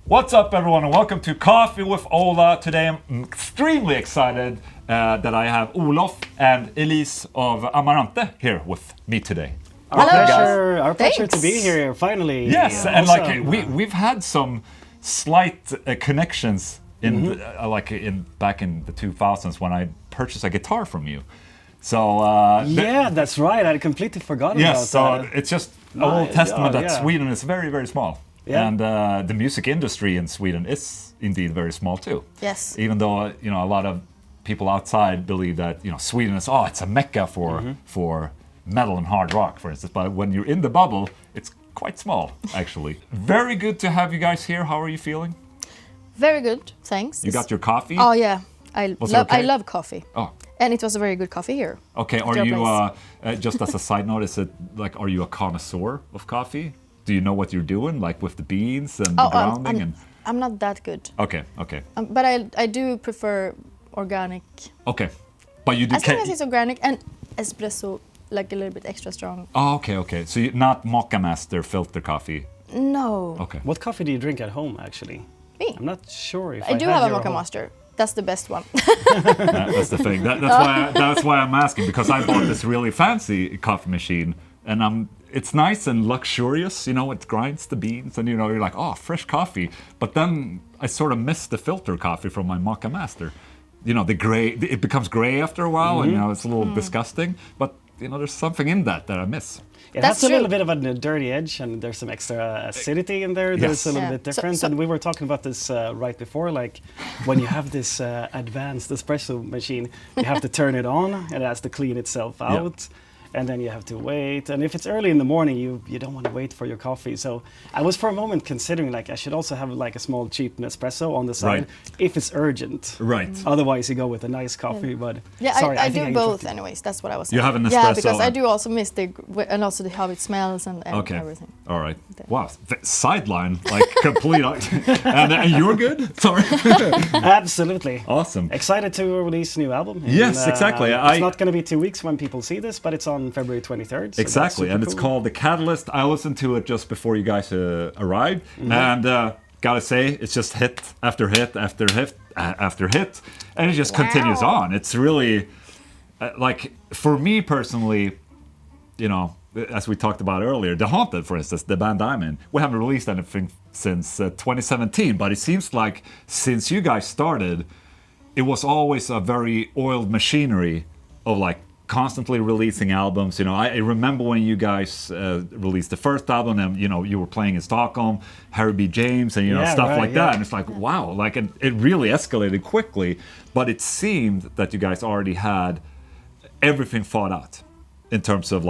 What's up, everyone, and welcome to Coffee with Ola. Today I'm extremely excited that I have Olof and Elize of Amaranthe here with me today. Our pleasure to be here finally. Yes, and awesome. We've had some slight connections in back in the 2000s when I purchased a guitar from you. So that's right. I completely forgot about that. Yes, so it's just a little testament that Sweden is very, very small. Yeah. And the music industry in Sweden is indeed very small too. Yes. Even though a lot of people outside believe that Sweden is it's a mecca for metal and hard rock, for instance. But when you're in the bubble, it's quite small actually. Very good to have you guys here. How are you feeling? Very good, thanks. You got your coffee? Oh yeah, I love coffee. Oh. And it was a very good coffee here. Okay, are you just as a side note? Is it are you a connoisseur of coffee? Do you know what you're doing, like with the beans and the grounding? I'm not that good. Okay. But I do prefer organic. Okay, but you do. As long as it's organic and espresso, like a little bit extra strong. Oh, okay. So you're not Mocha Master filter coffee? No. Okay. What coffee do you drink at home, actually? Me? I'm not sure if I do have a Mocha Master. That's the best one. That's the thing. That's why I'm asking, because I bought this really fancy coffee machine, and it's nice and luxurious, it grinds the beans and you're like, oh, fresh coffee. But then I sort of miss the filter coffee from my Mocha Master. The gray, it becomes gray after a while and it's a little disgusting, but there's something in that I miss. It has a little bit of a dirty edge and there's some extra acidity in there that's a little bit different. And we were talking about this right before, like when you have this advanced espresso machine, you have to turn it on and it has to clean itself out. Yeah. And then you have to wait. And if it's early in the morning, you don't want to wait for your coffee. So I was for a moment considering I should also have a small cheap Nespresso on the side if it's urgent. Right. Otherwise you go with a nice coffee. But sorry, I do both anyways. That's what I was saying. You have an Nespresso. Yeah, because I do also miss and also how it smells and everything. All right. Wow. Sideline, complete. and you're good? Sorry. Absolutely. Awesome. Excited to release a new album. Yes, exactly. It's not going to be 2 weeks when people see this, but it's on February 23rd. So exactly, and it's called The Catalyst. I listened to it just before you guys arrived, and gotta say, it's just hit after hit after hit after hit, and it just continues on. It's really, for me personally, as we talked about earlier, The Haunted, for instance, the band I'm in, we haven't released anything since 2017, but it seems like since you guys started, it was always a very oiled machinery of constantly releasing albums. I remember when you guys released the first album and you were playing in Stockholm, Harry B. James and stuff like that, and it's wow, it really escalated quickly, but it seemed that you guys already had everything thought out in terms of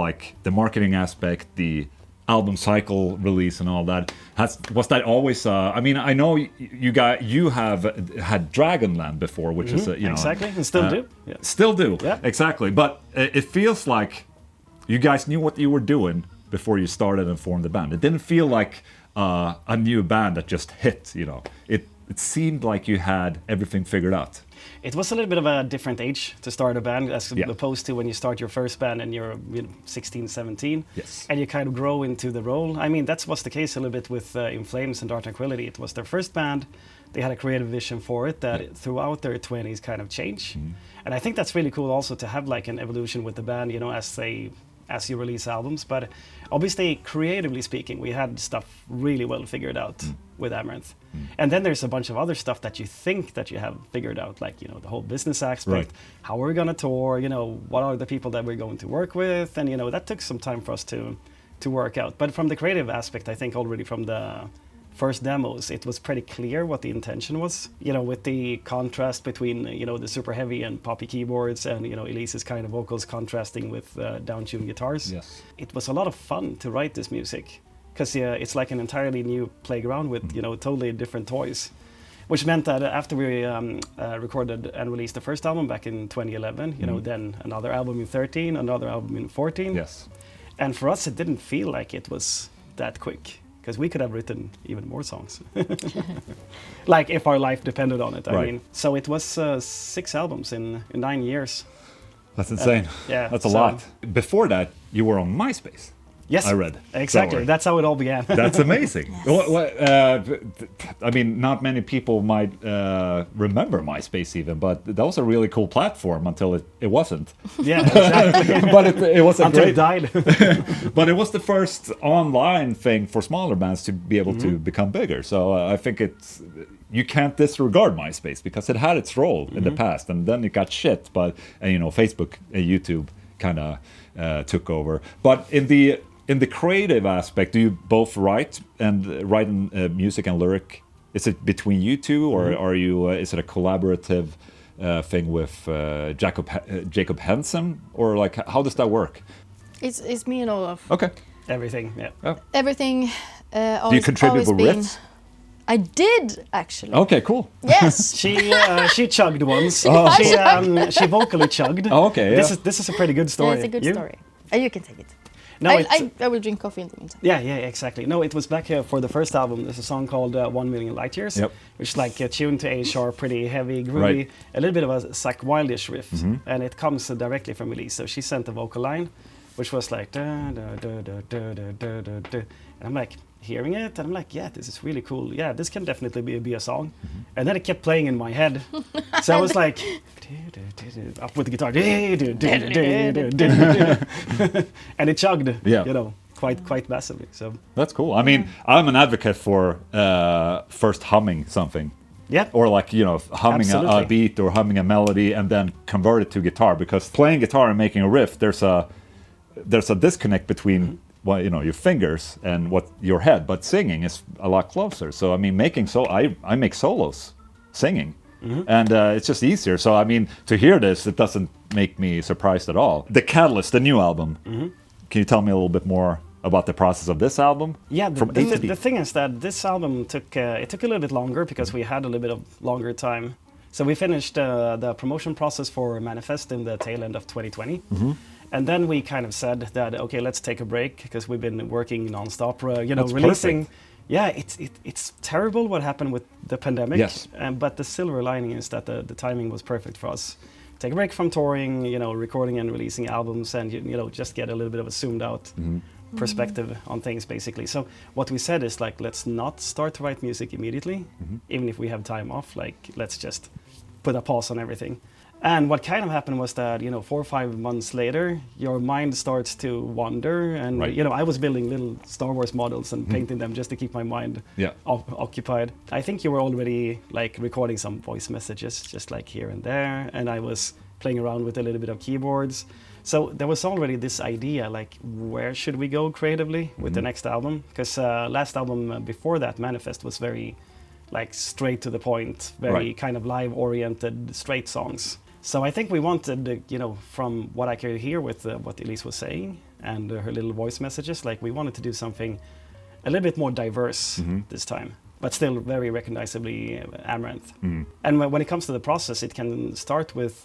the marketing aspect, the album cycle release and all that. Was that always I know you have had Dragonland before, which is exactly, and still do. Yeah. Still do. Yeah. Exactly. But it feels like you guys knew what you were doing before you started and formed the band. It didn't feel like a new band that just hit, It seemed like you had everything figured out. It was a little bit of a different age to start a band as opposed to when you start your first band and you're 16, 17. Yes. And you kind of grow into the role. I mean, that was the case a little bit with In Flames and Dark Tranquility. It was their first band. They had a creative vision for it that throughout their 20s kind of changed. And I think that's really cool also to have an evolution with the band, as you release albums. But obviously, creatively speaking, we had stuff really well figured out with Amaranthe. And then there's a bunch of other stuff that you think that you have figured out, the whole business aspect, how we're going to tour, what are the people that we're going to work with. And, that took some time for us to work out. But from the creative aspect, I think already from the first demos, it was pretty clear what the intention was, with the contrast between, the super heavy and poppy keyboards and, Elize's kind of vocals contrasting with down-tuned guitars. Yes. It was a lot of fun to write this music because it's like an entirely new playground with, totally different toys, which meant that after we recorded and released the first album back in 2011, then another album in 13, another album in 14. Yes. And for us, it didn't feel like it was that quick. Because we could have written even more songs, if our life depended on it. I mean, so it was 6 albums in 9 years. That's insane. That's a lot. Before that, you were on MySpace. Yes, I read. exactly. Sorry. That's how it all began. That's amazing. I mean, not many people might remember MySpace even, but that was a really cool platform until it wasn't. Yeah, exactly. But it was a Until great. it died. But it was the first online thing for smaller bands to be able to become bigger. So I think you can't disregard MySpace because it had its role in the past, and then it got shit. But Facebook and YouTube kind of took over. But in the creative aspect, do you both write music and lyric? Is it between you two, or are you? Is it a collaborative thing with Jacob Hansen, or like how does that work? It's me and Olof. Okay. Everything, yeah. Oh. Everything. Do you contribute with riffs? I did actually. Okay, cool. Yes. She chugged once. Oh. She vocally chugged. Oh, okay. Yeah. This is a pretty good story. Yeah, it's a good story. You can take it. No, I will drink coffee in the meantime. Yeah, exactly. No, it was back here for the first album. There's a song called 1 Million Light Years, which is like tuned to A sharp, pretty heavy, groovy, Right. a little bit of a Zack Wildish riff, and it comes directly from Elize. So she sent a vocal line, which was like da da da da da da da da da, and I'm like hearing it, and I'm like, yeah, this is really cool. Yeah, this can definitely be a song. And then it kept playing in my head, so I was like, up with the guitar, and it chugged, quite massively. So That's cool. I mean, I'm an advocate for first humming something. yeah, Or like, humming a Absolutely. beat or humming a melody and then convert it to guitar. Because playing guitar and making a riff, there's a disconnect between your fingers and what your head. But singing is a lot closer. So I mean, I make solos singing. And it's just easier. So I mean, to hear this, it doesn't make me surprised at all. The Catalyst, the new album. Can you tell me a little bit more about the process of this album? Yeah, From A to D. the thing is that this album took a little bit longer because we had a little bit of longer time. So we finished the promotion process for Manifest in the tail end of 2020. And then we kind of said that, okay, let's take a break because we've been working nonstop, That's releasing. perfect. Yeah, it's terrible what happened with the pandemic. Yes. But the silver lining is that the timing was perfect for us. Take a break from touring, recording and releasing albums, and just get a little bit of a zoomed out perspective on things, basically. So what we said is like, let's not start to write music immediately, even if we have time off. Like, let's just put a pause on everything. And what kind of happened was that 4 or 5 months later, your mind starts to wander, and Right. I was building little Star Wars models and painting them just to keep my mind occupied. I think you were already like recording some voice messages, just like here and there, and I was playing around with a little bit of keyboards. So there was already this idea, like, where should we go creatively with the next album? Because last album before that, Manifest, was very like straight to the point, very kind of live-oriented, straight songs. So I think we wanted, from what I could hear with what Elize was saying and her little voice messages, like we wanted to do something a little bit more diverse this time, but still very recognizably Amaranthe. And when it comes to the process, it can start with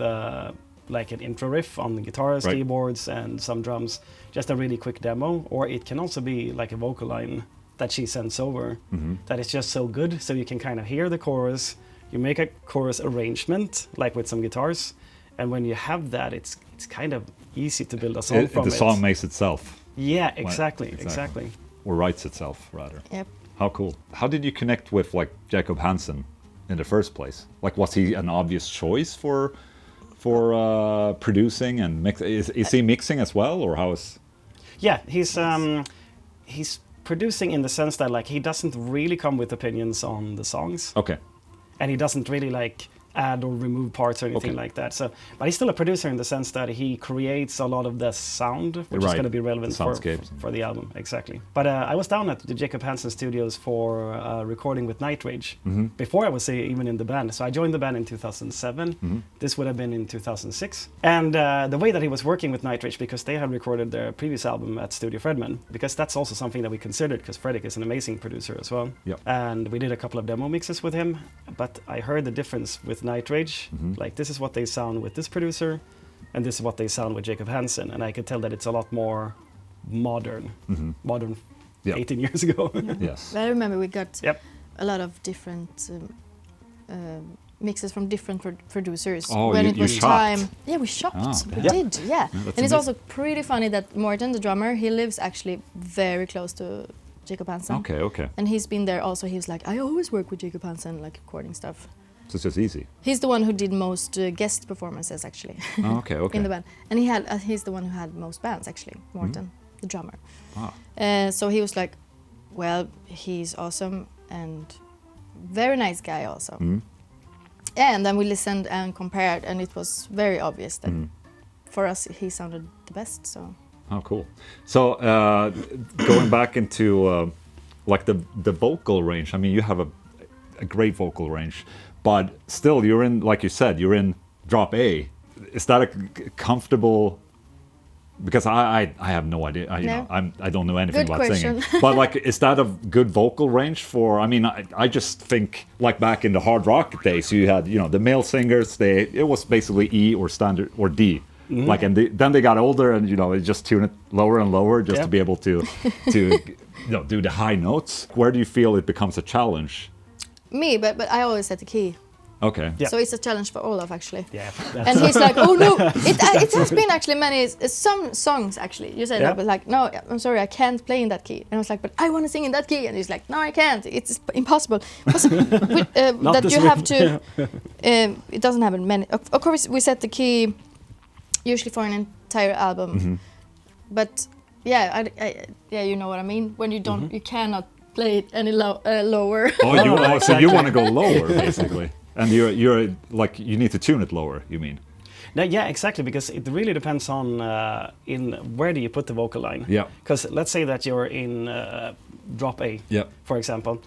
like an intro riff on the guitars, keyboards, and some drums, just a really quick demo, or it can also be like a vocal line that she sends over that is just so good, so you can kind of hear the chorus. You make a chorus arrangement, like with some guitars, and when you have that, it's kind of easy to build a song from it. The song makes itself. Yeah, exactly. Or writes itself, rather. Yep. How cool. How did you connect with, like, Jacob Hansen in the first place? Like, was he an obvious choice for producing and mix? Is he mixing as well, or how is? Yeah, he's producing in the sense that like he doesn't really come with opinions on the songs. Okay. And he doesn't really like add or remove parts or anything like that. So, but he's still a producer in the sense that he creates a lot of the sound, which is going to be relevant for the album. Exactly. But I was down at the Jacob Hansen studios for recording with Night Rage before I was even in the band. So I joined the band in 2007. This would have been in 2006. And the way that he was working with Night Rage, because they had recorded their previous album at Studio Fredman, because that's also something that we considered, because Fredrik is an amazing producer as well. Yep. And we did a couple of demo mixes with him, but I heard the difference with Night Rage. Like, this is what they sound with this producer, and this is what they sound with Jacob Hansen, and I could tell that it's a lot more modern 18 years ago. Yes. I remember we got Yep. a lot of different mixes from different producers. Oh, when you- it you was shopped? time. Yeah, we shopped. Oh, okay. We Yeah. did. Yeah, that's and it's amazing. also pretty funny that Morten, the drummer, he lives actually very close to Jacob Hansen. Okay. And he's been there also. He was like, I always work with Jacob Hansen, like recording stuff. So it's just easy. He's the one who did most guest performances actually Oh, okay. in the band, and he's the one who had most bands actually. Morten, the drummer. Wow. So he was like, well, he's awesome and very nice guy also. Yeah, and then we listened and compared, and it was very obvious that for us he sounded the best. So. Oh, cool. So going back into like the vocal range. I mean, you have a great vocal range, but still, you're in, like you said, you're in drop A. Is that a comfortable? Because I have no idea. I don't know anything Good about question. singing. But like, is that a good vocal range for? I mean, I just think like back in the hard rock days, you had the male singers. It was basically E or standard or D. Like, and then they got older, and they just tune it lower and lower just to be able to do the high notes. Where do you feel it becomes a challenge? Me, but I always set the key. Okay. Yeah. So it's a challenge for Olof actually. Yeah. And he's like, oh no, it has been actually some songs actually. You said that, but like, no, I'm sorry, I can't play in that key. And I was like, but I want to sing in that key. And he's like, no, I can't. It's impossible. That you have to. It doesn't happen many. Of course, we set the key usually for an entire album. But yeah, you know what I mean. When you don't, you cannot play it any lower. Oh, so you want to go lower basically. And you're like, you need to tune it lower, you mean? No, yeah, exactly, because it really depends on in where do you put the vocal line. Yeah. Because let's say that you're in drop A, for example.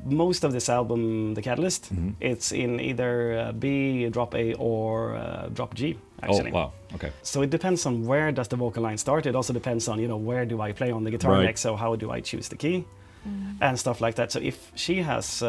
Most of this album, The Catalyst, it's in either B, drop A, or drop G, actually. Oh, wow, okay. So it depends on where does the vocal line start. It also depends on, where do I play on the guitar next, so how do I choose the key, and stuff like that. So if she has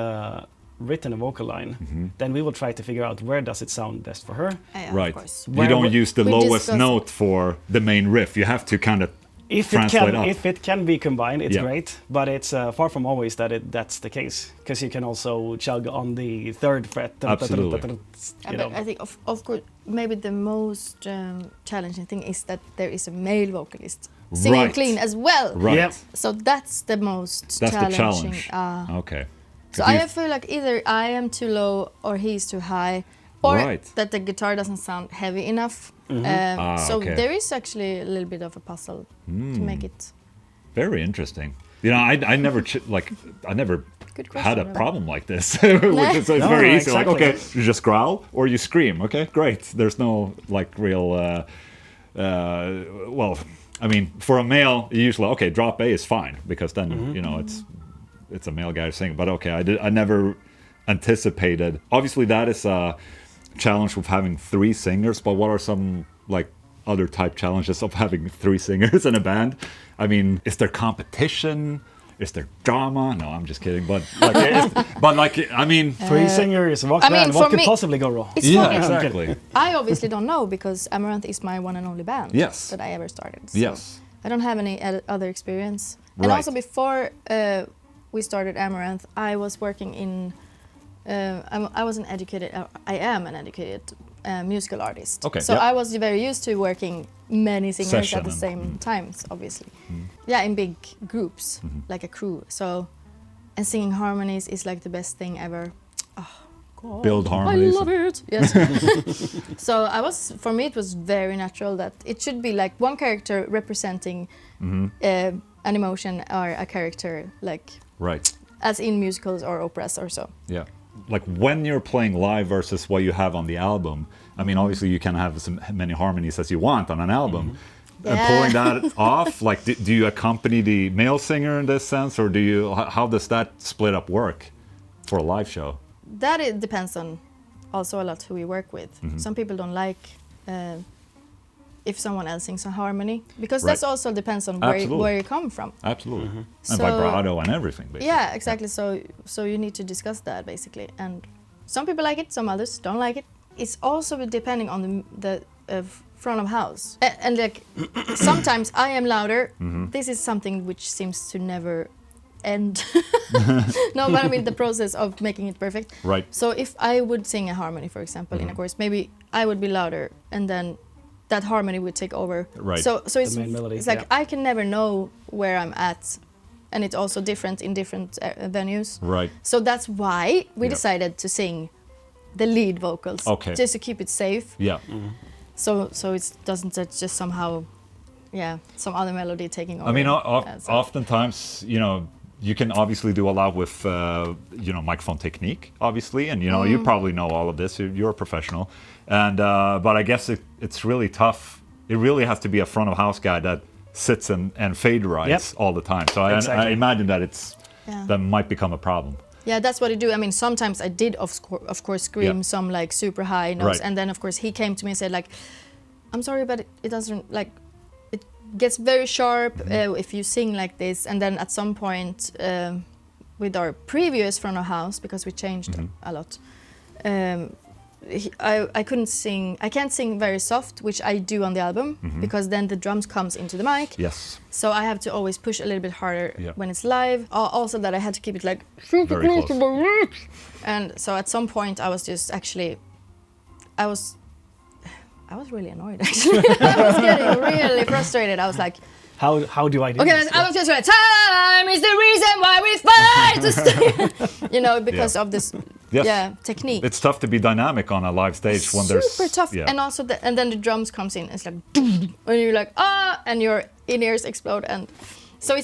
written a vocal line, then we will try to figure out where does it sound best for her. Right. Of course. You don't use the We lowest discuss note for the main riff. You have to kind of translate up. If it can be combined, it's great, but it's far from always that's the case, because you can also chug on the third fret. Absolutely. But I think, of course, maybe the most challenging thing is that there is a male vocalist singing clean as well. Right. Yeah. So that's the most That's the challenging. challenge. Okay. So I feel like either I am too low or he's too high, or that the guitar doesn't sound heavy enough. So there is actually a little bit of a puzzle to make it. Very interesting. I never I never Good question, had a Robert. problem like this, which is it's very easy. Exactly. Like, okay, you just growl or you scream. Okay, great. There's no like real. Well, I mean, for a male, usually drop A is fine because then it's a male guy singing. But okay, I never anticipated. Obviously, that is a challenge with having 3 singers. But what are some like other type challenges of having 3 singers in a band? I mean, is there competition? Is there drama? No, I'm just kidding. But I mean, 3 singers, what for could me, possibly go wrong? It's yeah, funny. exactly. I obviously don't know because Amaranthe is my one and only band that I ever started. So Yes. I don't have any other experience. And Right. also before we started Amaranthe, I was working in. I was an educated. I am an educated musical artist. Okay, So yeah. I was very used to working many singers Session at the and- same times, obviously. Yeah, in big groups, like a crew. So, and singing harmonies is like the best thing ever. Oh, God. Build harmonies. I love it. Yes. So for me, it was very natural that it should be like one character representing an emotion or a character, like Right. as in musicals or operas or so. Yeah. Like when you're playing live versus what you have on the album, I mean, obviously you can have as many harmonies as you want on an album. And pulling that off, like, do you accompany the male singer in this sense, or how does that split up work for a live show? That it depends on also a lot who you work with. Some people don't like if someone else sings a harmony, because Right. that also depends on Absolutely. where you come from. Absolutely. And So- vibrato and everything, basically. Yeah, exactly. So you need to discuss that basically, and some people like it, some others don't like it. It's also depending on the front of house, and like sometimes I am louder. This is something which seems to never end. No, but I mean the process of making it perfect. Right. So if I would sing a harmony, for example, in a chorus, maybe I would be louder, and then that harmony would take over. Right. So it's main melody, it's like I can never know where I'm at, and it's also different in different venues. Right. So that's why we decided to sing the lead vocals, Okay. just to keep it safe. Yeah. So it doesn't just somehow, some other melody taking over. I mean, So- oftentimes, you can obviously do a lot with, microphone technique, obviously, and you probably know all of this. You're a professional, and but I guess it's really tough. It really has to be a front of house guy that sits and fade writes all the time. So I imagine that that might become a problem. Yeah, that's what I do. I mean, sometimes I did, of course, scream some like super high notes, Right. and then of course he came to me and said like, "I'm sorry, but it doesn't like, it gets very sharp if you sing like this." And then at some point, with our previous front of house, because we changed a lot, I couldn't sing. I can't sing very soft, which I do on the album, because then the drums comes into the mic. Yes. So I have to always push a little bit harder Yeah. when it's live. Also that I had to keep it like super Very close to close. my lips. And so at some point I was just actually, I was really annoyed actually. I was getting really frustrated. I was like, How do I do okay, this? I was just like, time is the reason why we fight to stay. Because of this Yes. technique. It's tough to be dynamic on a live stage when there's super tough, and also and then the drums comes in. It's like, and you're like and your in-ears explode, and so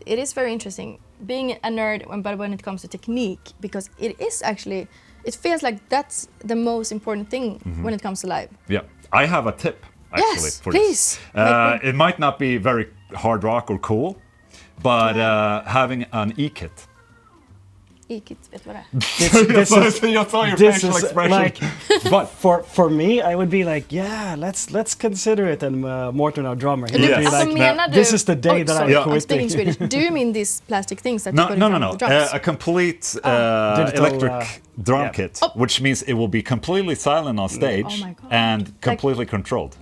it is very interesting being a nerd, but when it comes to technique, because it is actually, it feels like that's the most important thing when it comes to live. Yeah. I have a tip actually Yes, for please. this. It might not be very hard rock or cool, but having an E-kit. E-kit, vet vad det är? You saw your this facial is expression. like but for me, I would be like, let's consider it. And Morten, our drummer, he'd Yes. be Alltså, like, menar du... this is the day that sorry, I'm I'm quitting. speaking Swedish. Do you mean these plastic things that you no, put no, in no, front no. of the drums? A complete Digital, electric drum kit, which means it will be completely silent on stage Oh my God. and completely controlled.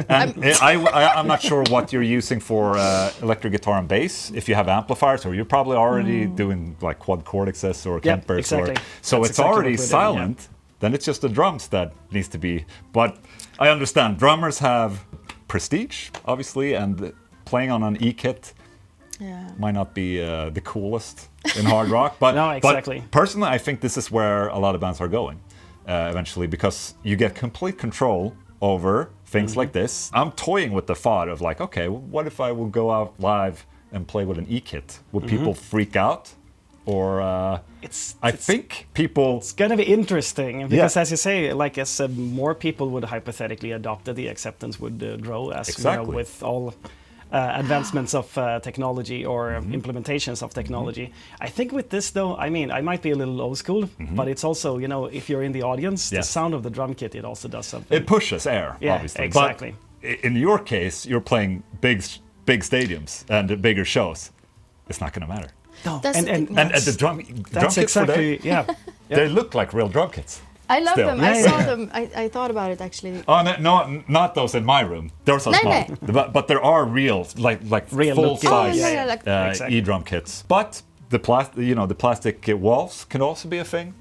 And I'm not sure what you're using for electric guitar and bass. If you have amplifiers, or you're probably already doing like quad cordexes or Kempers. exactly. So That's it's exactly already what we're doing, silent. Then it's just the drums that needs to be. But I understand drummers have prestige, obviously, and playing on an E-kit might not be the coolest in hard rock. But, No, exactly. but personally, I think this is where a lot of bands are going eventually, because you get complete control over things like this. I'm toying with the thought of like, okay, what if I will go out live and play with an E-kit? Would people freak out? Or I think people... It's gonna be interesting because, as you say, like as more people would hypothetically adopt it, the acceptance would grow as Exactly. with all advancements of technology or implementations of technology. I think with this, though, I mean, I might be a little old school, but it's also, if you're in the audience, the sound of the drum kit, it also does something. It pushes air, obviously. Exactly. But in your case, you're playing big stadiums and bigger shows. It's not going to matter. No, That's and And the drum that's kits for exactly, them, they look like real drum kits. I love Still. them. I saw them. I thought about it actually. Oh no, not those in my room. Those are No, small. But there are real, like Real full looking. size like Exactly. e-drum kits. But the plastic walls can also be a thing.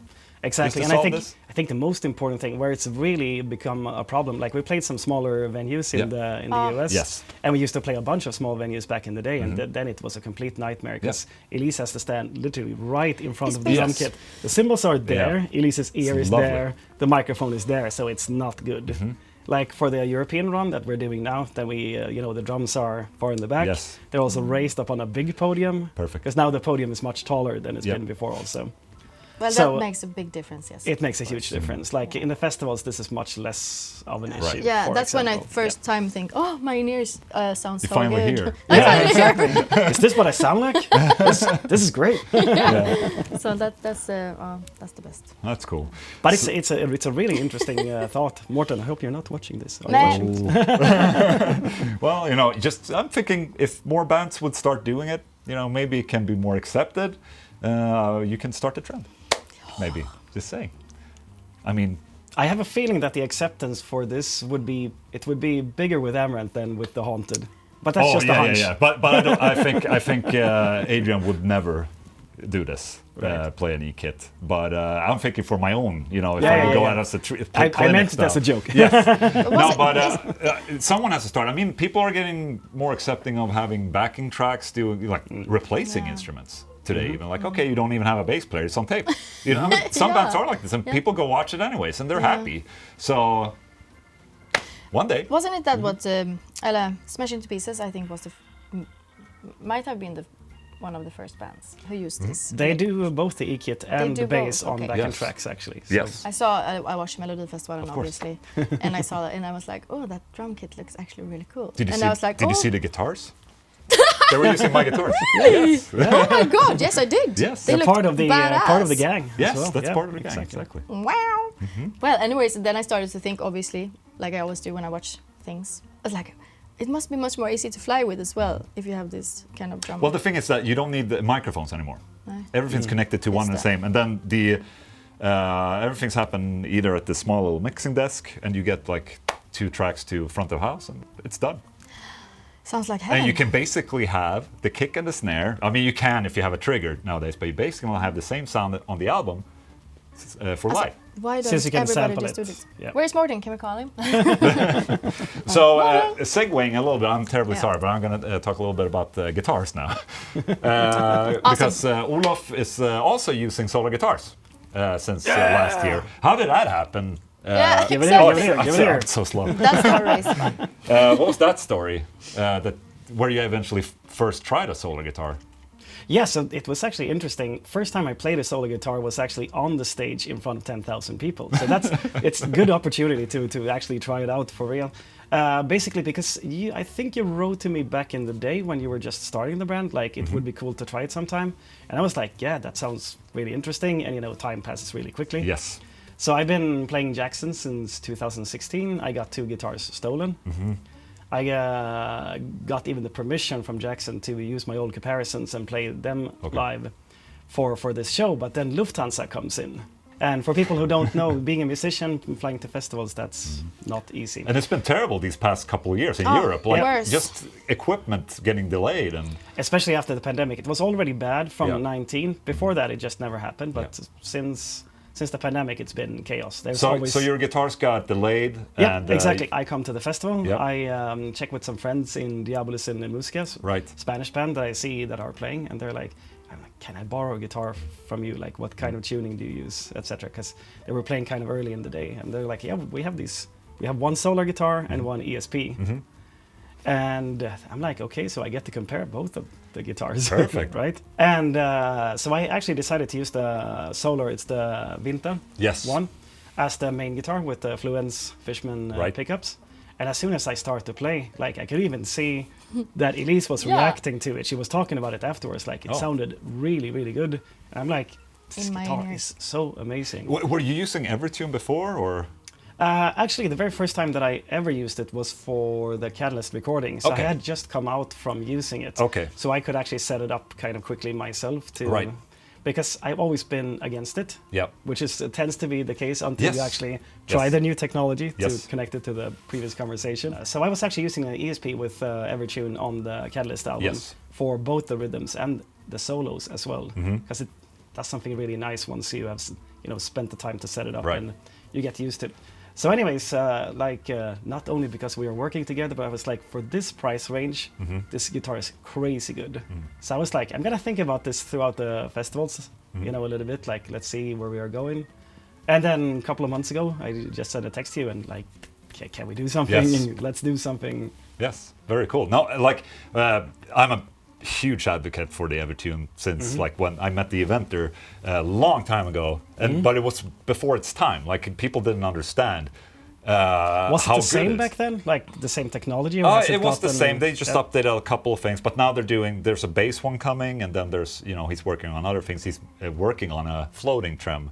exactly. Is to And solve this? I think the most important thing where it's really become a problem, like we played some smaller venues in the US, Yes. and we used to play a bunch of small venues back in the day, and then it was a complete nightmare because Elize has to stand literally right in front of the drum Yes. kit. The cymbals are there, Elize's ear It's is lovely. there, the microphone is there, so it's not good. Like for the European run that we're doing now, then we, the drums are far in the back. Yes. They're also raised up on a big podium. Perfect. Because now the podium is much taller than it's been before also. Well, So- that makes a big difference. Yes. It makes a huge difference. Like in the festivals, this is much less of an issue. Right. Yeah, for that's when I example. first time think, oh, my ears sound You so finally good. hear. I finally hear. Exactly. Is this what I sound like? This is great. So that's the best. That's cool. But it's a really interesting thought. Morten, I hope you're not watching this. Are you No. watching this? Well, I'm thinking if more bands would start doing it, maybe it can be more accepted. You can start a trend. Maybe. Just saying. I mean, I have a feeling that the acceptance for this would be bigger with Amaranthe than with the Haunted. But that's just a hunch. But I think Adrian would never do this. Play an e-kit, but I'm thinking for my own, if I would go out as a I meant it as a joke. Yes. No, but someone has to start. I mean, people are getting more accepting of having backing tracks, replacing instruments today. Even okay, you don't even have a bass player; it's on tape. Some bands are like this, and people go watch it anyways, and they're happy. So one day, wasn't it that what Ella Smash Into Pieces? I think was might have been one of the first bands who used this. They do both the e-kit and the bass on backing tracks, actually. So. Yes. I watched Melody Festival, obviously, and I saw that, and I was like, oh, that drum kit looks actually really cool. Did you you see the guitars? They were using my guitars. Yes. Oh my God! Yes, I did. Yes, they're part of the gang. Yes, well. that's part of the gang. Exactly. Wow. Well, anyways, then I started to think, obviously, like I always do when I watch things. I was like, it must be much more easy to fly with as well if you have this kind of drum. Well, the thing is that you don't need the microphones anymore. No. Everything's connected to one and the same, and then everything's happen either at the small little mixing desk, and you get 2 tracks to front of house, and it's done. Sounds like heaven. And you can basically have the kick and the snare. I mean, you can if you have a trigger nowadays, but you basically will have the same sound on the album for live. Why don't everybody just do this? Yeah. Where's Morten? Can we call him? So, segueing a little bit, I'm terribly sorry, but I'm going to talk a little bit about guitars now. Because Olof is also using solar guitars since last year. How did that happen? Give it here. I'm so slow. That story is fun. What was that story? Where you eventually first tried a solar guitar? Yeah, so it was actually interesting. First time I played a solo guitar was actually on the stage in front of 10,000 people. So it's a good opportunity to actually try it out for real. Basically because I think you wrote to me back in the day when you were just starting the band, it would be cool to try it sometime. And I was like, yeah, that sounds really interesting. And time passes really quickly. Yes. So I've been playing Jackson since 2016. I got 2 guitars stolen. I got even the permission from Jackson to use my old comparisons and play them live for this show. But then Lufthansa comes in. And for people who don't know, being a musician, flying to festivals, that's not easy. And it's been terrible these past couple of years in Europe. Just equipment getting delayed. And especially after the pandemic. It was already bad from 19. Before that, it just never happened. But since the pandemic, it's been chaos. So your guitars got delayed? Yeah, exactly. I come to the festival. Yep. I check with some friends in Diabolus in Músicas, Spanish band that I see that are playing, and they're like, can I borrow a guitar from you? What kind of tuning do you use, etc. Because they were playing kind of early in the day, and they're like, yeah, we have these. We have one solar guitar and one ESP. And I'm like, okay, so I get to compare both of the guitars. Perfect. Right? And so I actually decided to use the Solar, it's the Vinta one, as the main guitar with the Fluence Fishman pickups. And as soon as I start to play, I could even see that Elise was reacting to it. She was talking about it afterwards, it sounded really, really good. And I'm like, this guitar is so amazing. Were you using Evertune before, or...? Actually, the very first time that I ever used it was for the Catalyst recording. So I had just come out from using it. So I could actually set it up kind of quickly myself to... Because I've always been against it, which tends to be the case until you actually try the new technology to connect it to the previous conversation. So I was actually using an ESP with Evertune on the Catalyst album for both the rhythms and the solos as well. Because it does something really nice once you have spent the time to set it up and you get used to it. So anyways, not only because we were working together, but I was like, for this price range, this guitar is crazy good. So I was like, I'm going to think about this throughout the festivals, a little bit, let's see where we are going. And then a couple of months ago, I just sent a text to you and can we do something? Yes. Let's do something. Yes, very cool. Now, I'm a huge advocate for the Evertune since when I met the inventor a long time ago, but it was before its time. People didn't understand was it the same back then, the same technology? Or it was the same. They just updated a couple of things, but now there's a bass one coming, and then there's he's working on other things. He's working on a floating trem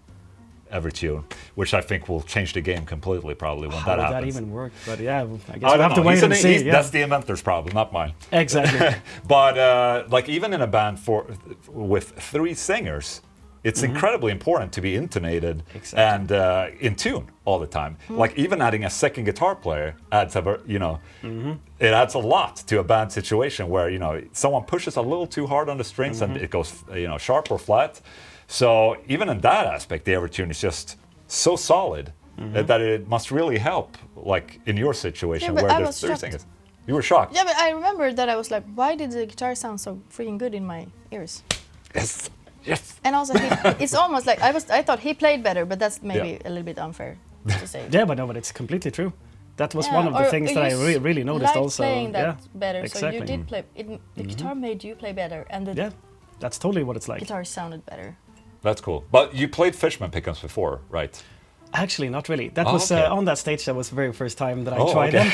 Evertune, which I think will change the game completely probably when that happens. How would that even work? But yeah, I guess we'll have to wait and see. That's the inventor's problem, not mine. Exactly. But even in a band with 3 singers, It's incredibly important to be intonated Exactly. and in tune all the time. Like even adding a second guitar player adds it adds a lot to a band situation where someone pushes a little too hard on the strings and it goes sharp or flat. So even in that aspect, the Evertune is just so solid that it must really help. Like in your situation Yeah, but where I there's was 3 singers. You were shocked. Yeah, but I remember that I was like, why did the guitar sound so freaking good in my ears? Yes. Yes. And also, it's almost like I thought he played better, but that's maybe a little bit unfair to say. Yeah, but it's completely true. That was Yeah, one of the or things you that I really noticed liked also. playing that yeah, better, exactly. so you did play. The guitar made you play better, and the Yeah, that's totally what it's like. guitar sounded better. That's cool. But you played Fishman pickups before, right? Actually, not really. That Oh, was okay. on that stage. That was the very first time that I Oh, tried okay. them.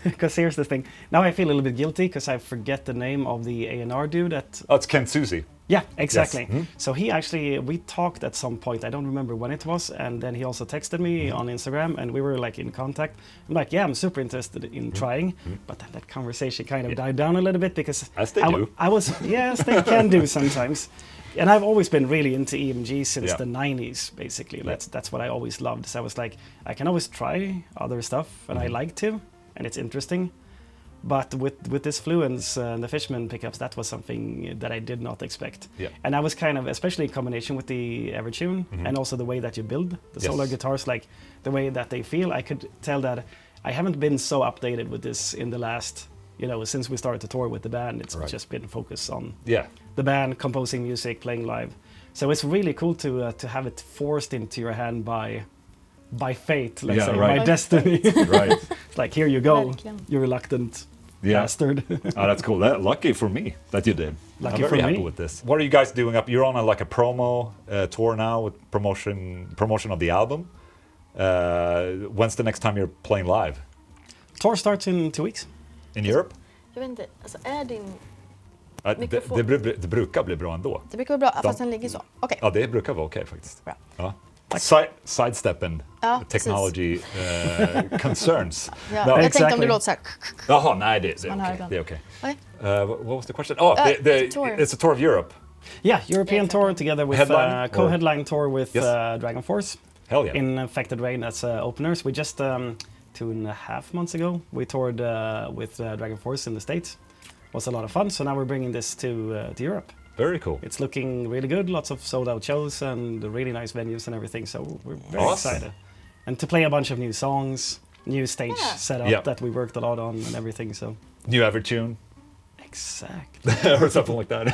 Because here's the thing. Now I feel a little bit guilty because I forget the name of the A&R dude. Oh, it's Ken Susie. Yeah, exactly. Mhm. So we talked at some point. I don't remember when it was, and then he also texted me on Instagram, and we were like in contact. I'm like, yeah, I'm super interested in trying, but then that conversation kind of died down a little bit because As they do. I was yes, they can do sometimes. And I've always been really into EMG since the 90s, basically. That's what I always loved. So I was like, I can always try other stuff, and I like to, and it's interesting. But with this Fluence and the Fishman pickups, that was something that I did not expect. Yeah. And I was kind of, especially in combination with the Evertune, and also the way that you build the solar guitars, like the way that they feel, I could tell that I haven't been so updated with this in the last, since we started to tour with the band. It's just been focused on the band, composing music, playing live. So it's really cool to have it forced into your hand by fate, let's say, by destiny. Right. It's like, here you go, Verkligen. you reluctant bastard. Oh, that's cool. Lucky for me that you did. Lucky I'm very for happy me. with this. What are you guys doing up? You're on a promo tour now with promotion of the album. When's the next time you're playing live? Tour starts in 2 weeks. In Europe? Jag vet inte, alltså är din... Det brukar bli bra ändå. Det brukar vara bra, fast den ligger så. Okej. Ja, det brukar vara okej faktiskt. Bra. Ja. Sidesteppen technology concerns. Ja, No. jag tänkte om Exactly. det låter så här. Jaha, nej, det är Man hör okej. ibland. Det är okej. Okej. What was the question? Oh, tour. it's a tour of Europe. Yeah, European tour together with Headline, co-headline tour with Yes. Dragon Force. Hell yeah. In Infected Rain as openers. We just 2.5 months ago we toured with Dragon Force in the States. It was a lot of fun. So now we're bringing this to Europe. Very cool. It's looking really good. Lots of sold out shows and really nice venues and everything. So we're very Awesome. excited. And to play a bunch of new songs, new stage setup that we worked a lot on and everything. So New Evertune exactly. or something like that.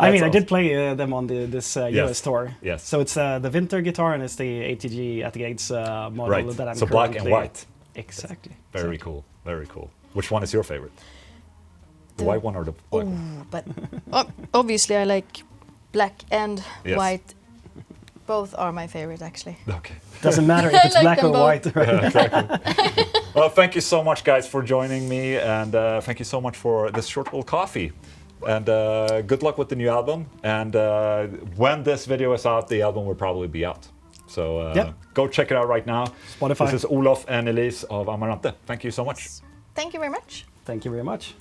I mean, I did play them on this US tour. Yes. So it's the Winter guitar and it's the ATG at the Gates model Right. that I'm So black and currently- white. Exactly. Very cool. Very cool. Which one is your favorite? The white one or the black one? But obviously I like black and Yes. white. Both are my favorite, actually. Okay. Doesn't matter if I it's like black them or both. white. Right? Well, thank you so much, guys, for joining me, and thank you so much for this short little coffee. And good luck with the new album. And when this video is out, the album will probably be out. So go check it out right now. Spotify. This is Olof and Elize of Amaranthe. Thank you so much. Thank you very much. Thank you very much.